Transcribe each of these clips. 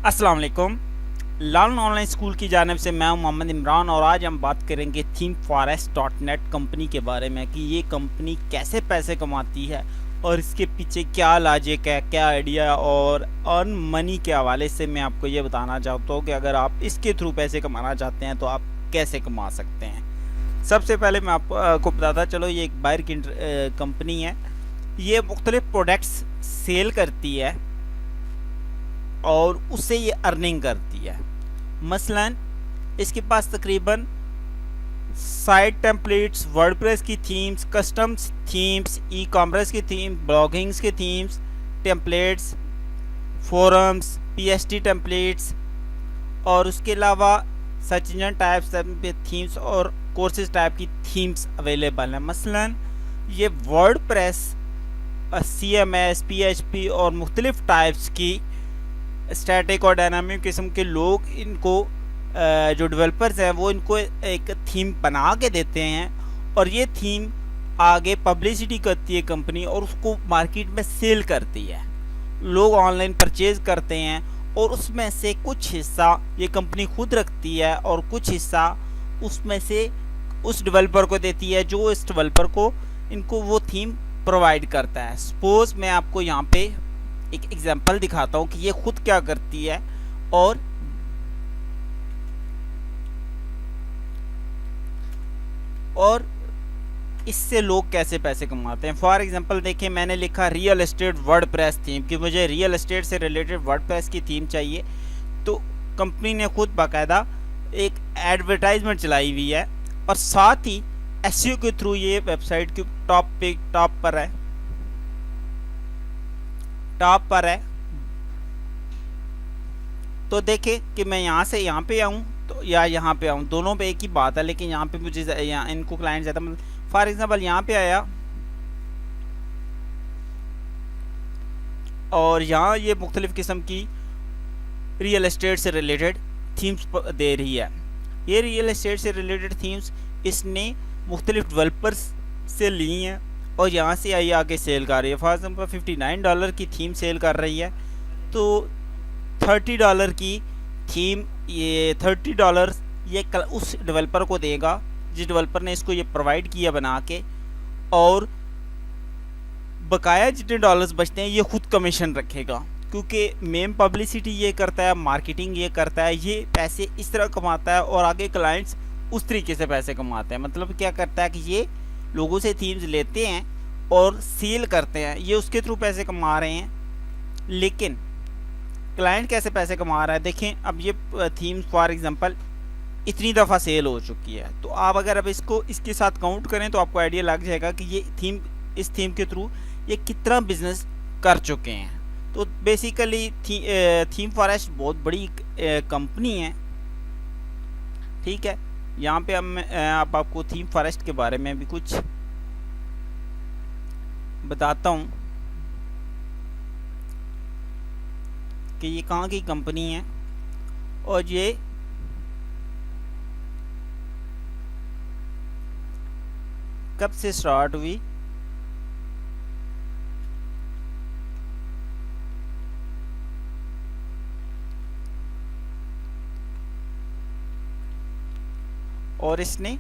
अस्सलाम वालेकुम। लालन online school की जानिब से मैं हूं मोहम्मद इमरान और आज हम बात करेंगे ThemeForest.net कंपनी के बारे में कि ये कंपनी कैसे पैसे कमाती है और इसके पीछे क्या लॉजिक है, क्या आइडिया और अर्न मनी के हवाले से मैं आपको ये बताना चाहता हूँ कि अगर आप इसके थ्रू पैसे कमाना चाहते हैं तो आप कैसे कमा सकते हैं। सबसे पहले मैं आपको बताता चलो, ये एक बाहर की कंपनी है। ये मुख्तलिफ प्रोडक्ट्स सेल करती है और उससे ये अर्निंग करती है। मसलन इसके पास तकरीबन साइट टेम्पलेट्स, वर्डप्रेस की themes, customs themes, e commerce की थीम, ब्लॉगिंग्स के themes, templates, forums, PHP templates और उसके अलावा सर्चिंग टाइप्स थीम्स और कोर्सेज टाइप की थीम्स अवेलेबल हैं। मसलन ये वर्डप्रेस, CMS, PHP और मुख्तलिफ टाइप्स की स्टैटिक और डायनामिक किस्म के लोग इनको जो डेवलपर्स हैं वो इनको एक थीम बना के देते हैं और ये थीम आगे पब्लिसिटी करती है कंपनी और उसको मार्केट में सेल करती है। लोग ऑनलाइन परचेज करते हैं और उसमें से कुछ हिस्सा ये कंपनी खुद रखती है और कुछ हिस्सा उसमें से उस डेवलपर को देती है जो इस डेवलपर को इनको वो थीम प्रोवाइड करता है। सपोज मैं आपको यहाँ पे एक एग्जांपल दिखाता हूँ कि ये खुद क्या करती है और इससे लोग कैसे पैसे कमाते हैं। फॉर एग्जांपल देखिए, मैंने लिखा रियल एस्टेट वर्डप्रेस थीम कि मुझे रियल एस्टेट से रिलेटेड वर्डप्रेस की थीम चाहिए, तो कंपनी ने खुद बाकायदा एक एडवर्टाइजमेंट चलाई हुई है और साथ ही SEO के थ्रू ये वेबसाइट की टॉप पर है। तो देखे कि मैं यहाँ से यहाँ पे आऊँ तो या यहाँ पे आऊँ, दोनों पे एक ही बात है, लेकिन यहाँ पे मुझे यहाँ इनको क्लाइंट ज़्यादा, मतलब फॉर एग्जांपल यहाँ पे आया और यहाँ ये मुख्तलिफ किस्म की रियल एस्टेट से रिलेटेड थीम्स दे रही है। ये रियल एस्टेट से रिलेटेड थीम्स इसने मुख्तलिफ डेवलपर्स से ली हैं और यहाँ से आई आगे सेल कर रही है। फॉर एग्जाम्पल $59 की थीम सेल कर रही है, तो $30 की थीम, ये $30 ये उस डेवलपर को देगा जिस डेवलपर ने इसको ये प्रोवाइड किया बना के, और बकाया जितने डॉलर्स बचते हैं ये खुद कमीशन रखेगा क्योंकि मेन पब्लिसिटी ये करता है, मार्केटिंग ये करता है, ये पैसे इस तरह कमाता है और आगे क्लाइंट्स उस तरीके से पैसे कमाते हैं। मतलब क्या करता है कि ये लोगों से थीम्स लेते हैं और सेल करते हैं, ये उसके थ्रू पैसे कमा रहे हैं। लेकिन क्लाइंट कैसे पैसे कमा रहा है देखें। अब ये थीम फॉर एग्जांपल इतनी दफ़ा सेल हो चुकी है, तो आप अगर अब इसको इसके साथ काउंट करें तो आपको आइडिया लग जाएगा कि ये थीम, इस थीम के थ्रू ये कितना बिजनेस कर चुके हैं। तो बेसिकली ThemeForest बहुत बड़ी कंपनी है, ठीक है। यहाँ पे अब आपको ThemeForest के बारे में भी कुछ बताता हूँ कि ये कहाँ की कंपनी है और ये कब से स्टार्ट हुई। और इसने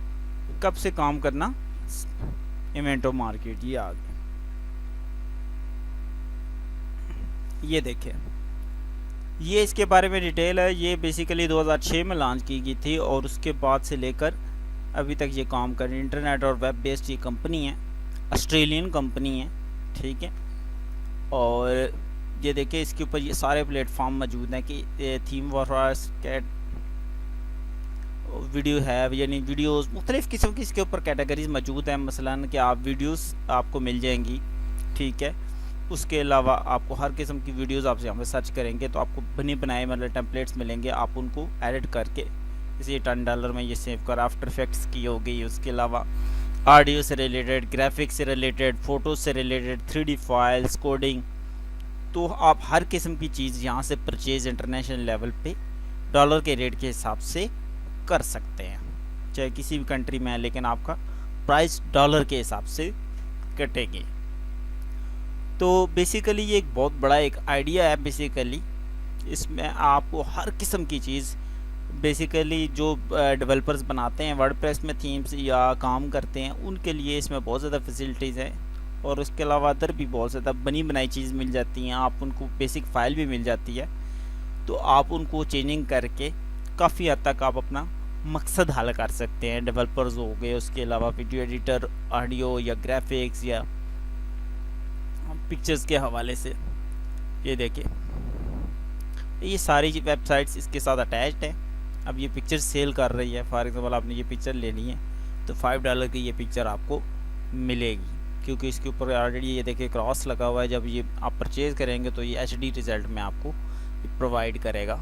कब से काम करना, इवेंटो मार्केट, ये आ गया। ये देखिए, ये इसके बारे में डिटेल है। ये बेसिकली 2006 में लॉन्च की गई थी और उसके बाद से लेकर अभी तक ये काम कर रही है। इंटरनेट और वेब बेस्ड ये कंपनी है, ऑस्ट्रेलियन कंपनी है, ठीक है। और ये देखिए इसके ऊपर ये सारे प्लेटफॉर्म मौजूद हैं कि ThemeForest वीडियो है, यानी वीडियोस मुख्तलिफ़ किस्म की इसके ऊपर कैटेगरीज मौजूद हैं। मसलन कि आप वीडियोस आपको मिल जाएंगी, ठीक है। उसके अलावा आपको हर किस्म की वीडियोस आप यहाँ पे सर्च करेंगे तो आपको बने बनाए मतलब टेम्पलेट्स मिलेंगे, आप उनको एडिट करके जैसे $10 में ये सेव कर, आफ्टर इफेक्ट्स की हो गई। उसके अलावा ऑडियो से रिलेटेड, ग्राफिक्स से रिलेटेड, फ़ोटो से रिलेटेड, 3D फाइल्स, कोडिंग, तो आप हर किस्म की चीज़ यहाँ से परचेज इंटरनेशनल लेवल पे डॉलर के रेट के हिसाब से कर सकते हैं, चाहे किसी भी कंट्री में है, लेकिन आपका प्राइस डॉलर के हिसाब से कटेगी। तो बेसिकली ये एक बहुत बड़ा एक आइडिया है बेसिकली इसमें आपको हर किस्म की चीज़, बेसिकली जो डेवलपर्स बनाते हैं वर्डप्रेस में थीम्स या काम करते हैं, उनके लिए इसमें बहुत ज़्यादा फैसिलिटीज़ हैं। और उसके अलावा अदर भी बहुत ज़्यादा बनी बनाई चीज़ मिल जाती हैं, आप उनको बेसिक फ़ाइल भी मिल जाती है, तो आप उनको चेंजिंग करके काफ़ी हद तक आप अपना मकसद हल कर सकते हैं। डेवलपर्स हो गए, उसके अलावा वीडियो एडिटर, ऑडियो या ग्राफिक्स या पिक्चर्स के हवाले से। ये देखिए, ये सारी वेबसाइट्स इसके साथ अटैच्ड है। अब ये पिक्चर सेल कर रही है, फॉर एग्जांपल आपने ये पिक्चर लेनी है तो $5 की ये पिक्चर आपको मिलेगी, क्योंकि इसके ऊपर ऑलरेडी ये देखिए क्रॉस लगा हुआ है। जब ये आप परचेज़ करेंगे तो ये HD रिज़ल्ट में आपको प्रोवाइड करेगा।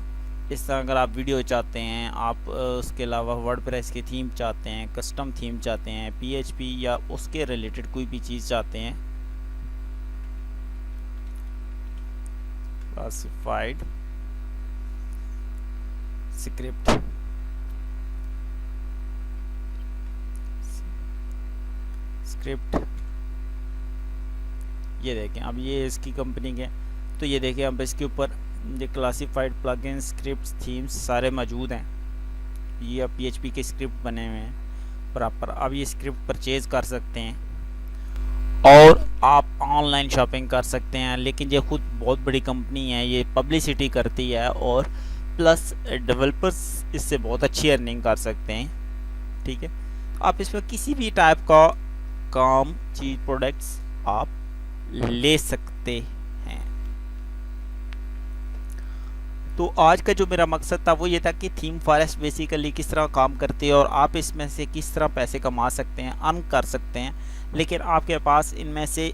इस तरह अगर आप वीडियो चाहते हैं, आप उसके अलावा वर्डप्रेस की थीम चाहते हैं, कस्टम थीम चाहते हैं, PHP या उसके रिलेटेड कोई भी चीज़ चाहते हैं, क्लासिफाइड स्क्रिप्ट, ये देखें। अब ये इसकी कंपनी के, तो ये देखें अब इसके ऊपर ये क्लासिफाइड प्लगइन, स्क्रिप्ट्स, थीम्स सारे मौजूद हैं। ये अब PHP के स्क्रिप्ट बने हुए हैं प्रॉपर। अब ये स्क्रिप्ट परचेज़ कर सकते हैं और आप ऑनलाइन शॉपिंग कर सकते हैं। लेकिन ये खुद बहुत बड़ी कंपनी है, ये पब्लिसिटी करती है और प्लस डेवलपर्स इससे बहुत अच्छी अर्निंग कर सकते हैं। ठीक है, आप इसमें किसी भी टाइप का काम, चीज़, प्रोडक्ट्स आप ले सकते हैं। तो आज का जो मेरा मकसद था वो ये था कि थीम फॉरेस्ट बेसिकली किस तरह काम करती है और आप इसमें से किस तरह पैसे कमा सकते हैं, अर्न कर सकते हैं। लेकिन आपके पास इनमें से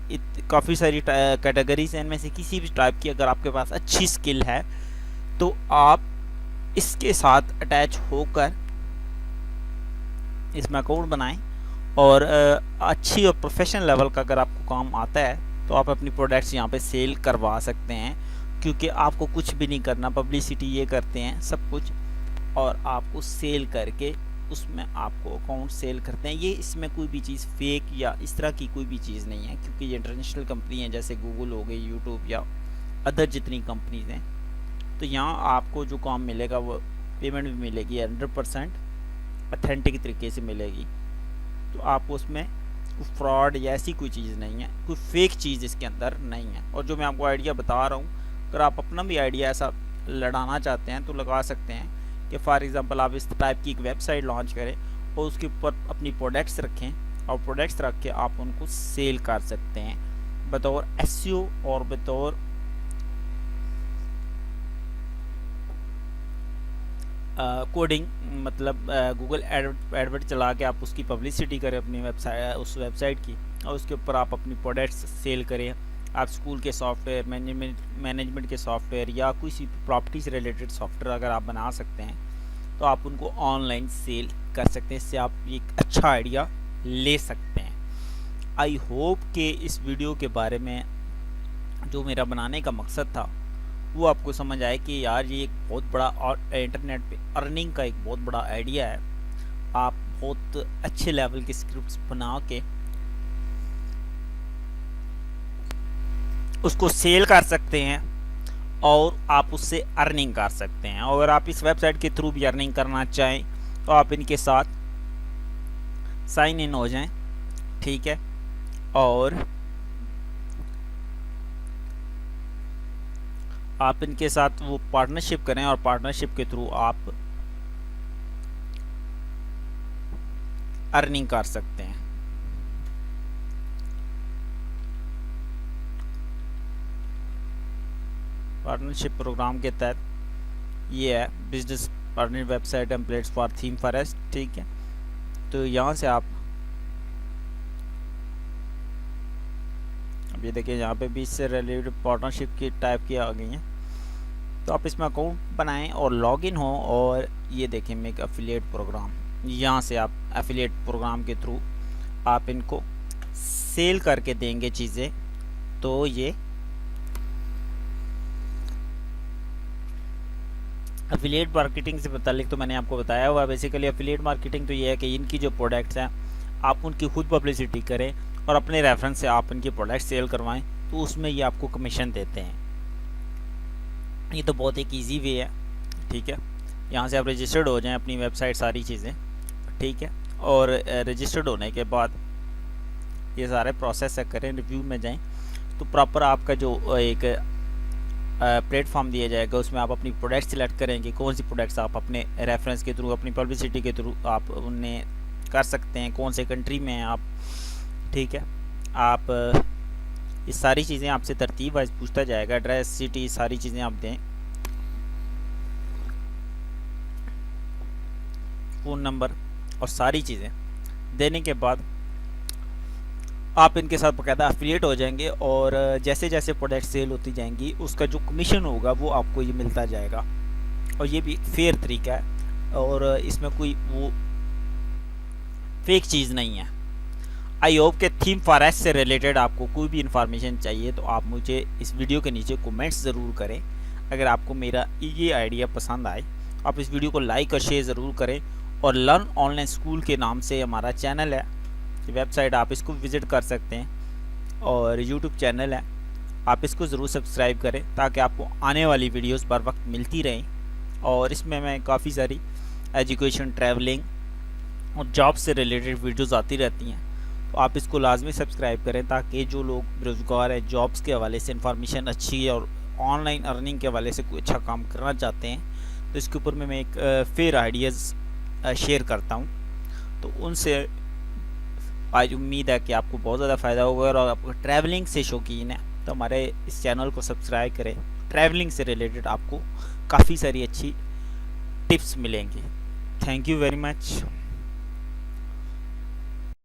काफ़ी सारी कैटेगरीज हैं, इनमें से किसी भी टाइप की अगर आपके पास अच्छी स्किल है तो आप इसके साथ अटैच होकर इसमें अकाउंट बनाएं और अच्छी और प्रोफेशनल लेवल का अगर आपको काम आता है तो आप अपनी प्रोडक्ट्स यहाँ पे सेल करवा सकते हैं, क्योंकि आपको कुछ भी नहीं करना, पब्लिसिटी ये करते हैं सब कुछ और आपको सेल करके उसमें आपको अकाउंट सेल करते हैं। ये इसमें कोई भी चीज़ फेक या इस तरह की कोई भी चीज़ नहीं है, क्योंकि ये इंटरनेशनल कंपनी है, जैसे गूगल हो गई, यूट्यूब या अदर जितनी कंपनीज हैं। तो यहाँ आपको जो काम मिलेगा वो पेमेंट भी मिलेगी 100% अथेंटिक तरीके से मिलेगी। तो आपको उसमें फ्रॉड या ऐसी कोई चीज़ नहीं है, कोई फेक चीज़ इसके अंदर नहीं है। और जो मैं आपको आइडिया बता रहा हूँ, अगर आप अपना भी आइडिया ऐसा लड़ाना चाहते हैं तो लगा सकते हैं कि फॉर एग्ज़ाम्पल आप इस टाइप की एक वेबसाइट लॉन्च करें और उसके ऊपर अपनी प्रोडक्ट्स रखें और प्रोडक्ट्स रख के आप उनको सेल कर सकते हैं बतौर SEO और बतौर कोडिंग। मतलब गूगल एडवर्ड चला के आप उसकी पब्लिसिटी करें अपनी वेबसाइट, उस वेबसाइट की, और उसके ऊपर आप अपनी प्रोडक्ट्स सेल करें। आप स्कूल के सॉफ्टवेयर, मैनेजमेंट के सॉफ्टवेयर या किसी प्रॉपर्टी से रिलेटेड सॉफ्टवेयर अगर आप बना सकते हैं तो आप उनको ऑनलाइन सेल कर सकते हैं। इससे आप एक अच्छा आइडिया ले सकते हैं। आई होप कि इस वीडियो के बारे में जो मेरा बनाने का मकसद था वो आपको समझ आए कि यार ये एक बहुत बड़ा और इंटरनेट पे अर्निंग का एक बहुत बड़ा आइडिया है। आप बहुत अच्छे लेवल के स्क्रिप्ट्स बना के उसको सेल कर सकते हैं और आप उससे अर्निंग कर सकते हैं। अगर आप इस वेबसाइट के थ्रू भी अर्निंग करना चाहें तो आप इनके साथ साइन इन हो जाएं, ठीक है, और आप इनके साथ वो पार्टनरशिप करें और पार्टनरशिप के थ्रू आप अर्निंग कर सकते हैं। पार्टनरशिप प्रोग्राम के तहत ये है business partner website templates for theme forest, ठीक है। तो यहाँ से आप अब ये देखिए यहाँ पे भी इससे रिलेटेड पार्टनरशिप की टाइप की आ गई हैं। तो आप इसमें अकाउंट बनाएं और लॉगिन हो और ये देखें मेक एफिलिएट प्रोग्राम, यहाँ से आप एफिलिएट प्रोग्राम के थ्रू आप इनको सेल करके देंगे चीज़ें। तो ये एफिलिएट मार्केटिंग से मुतालिक तो मैंने आपको बताया हुआ। बेसिकली एफिलिएट मार्केटिंग तो ये है कि इनकी जो प्रोडक्ट्स हैं आप उनकी खुद पब्लिसिटी करें और अपने रेफरेंस से आप इनकी प्रोडक्ट सेल करवाएं, तो उसमें ये आपको कमीशन देते हैं। ये तो बहुत एक ईजी वे है, ठीक है। यहाँ से आप रजिस्टर्ड हो जाएं, अपनी वेबसाइट सारी चीज़ें, ठीक है। और रजिस्टर्ड होने के बाद ये सारे प्रोसेस करें, रिव्यू में जाएं तो प्रॉपर आपका जो एक प्लेटफॉर्म दिया जाएगा, उसमें आप अपनी प्रोडक्ट सिलेक्ट करेंगे, कौन सी प्रोडक्ट्स आप अपने रेफरेंस के थ्रू, अपनी पब्लिसिटी के थ्रू आप उन्हें कर सकते हैं, कौन से कंट्री में हैं आप, ठीक है। आप ये सारी चीज़ें आपसे तरतीब वाइज पूछता जाएगा, एड्रेस, सिटी, सारी चीज़ें आप दें, फ़ोन नंबर और सारी चीज़ें देने के बाद आप इनके साथ बाकायदा एफिलिएट हो जाएंगे। और जैसे जैसे प्रोडक्ट सेल होती जाएंगी उसका जो कमीशन होगा वो आपको ये मिलता जाएगा। और ये भी फेयर तरीका है और इसमें कोई वो फेक चीज़ नहीं है। आई होप के थीम फॉरेस्ट से रिलेटेड आपको कोई भी इंफॉर्मेशन चाहिए तो आप मुझे इस वीडियो के नीचे कमेंट्स ज़रूर करें। अगर आपको मेरा ये आइडिया पसंद आए आप इस वीडियो को लाइक और शेयर ज़रूर करें। और लर्न ऑनलाइन स्कूल के नाम से हमारा चैनल है, वेबसाइट, आप इसको विज़िट कर सकते हैं और यूट्यूब चैनल है, आप इसको ज़रूर सब्सक्राइब करें ताकि आपको आने वाली वीडियोस बर वक्त मिलती रहें। और इसमें मैं काफ़ी सारी एजुकेशन, ट्रैवलिंग और जॉब से रिलेटेड वीडियोस आती रहती हैं, तो आप इसको लाजमी सब्सक्राइब करें ताकि जो लोग बेरोज़गार हैं, जॉब्स के हवाले से इंफॉर्मेशन अच्छी है और ऑनलाइन अर्निंग के हवाले से कोई अच्छा काम करना चाहते हैं तो इसके ऊपर मैं एक फेयर आइडियाज़ शेयर करता हूँ। तो उनसे आज उम्मीद है कि आपको बहुत ज़्यादा फ़ायदा होगा। और आपको ट्रैवलिंग से शौकीन है तो हमारे इस चैनल को सब्सक्राइब करें। ट्रैवलिंग से रिलेटेड आपको काफ़ी सारी अच्छी टिप्स मिलेंगी। Thank you very much.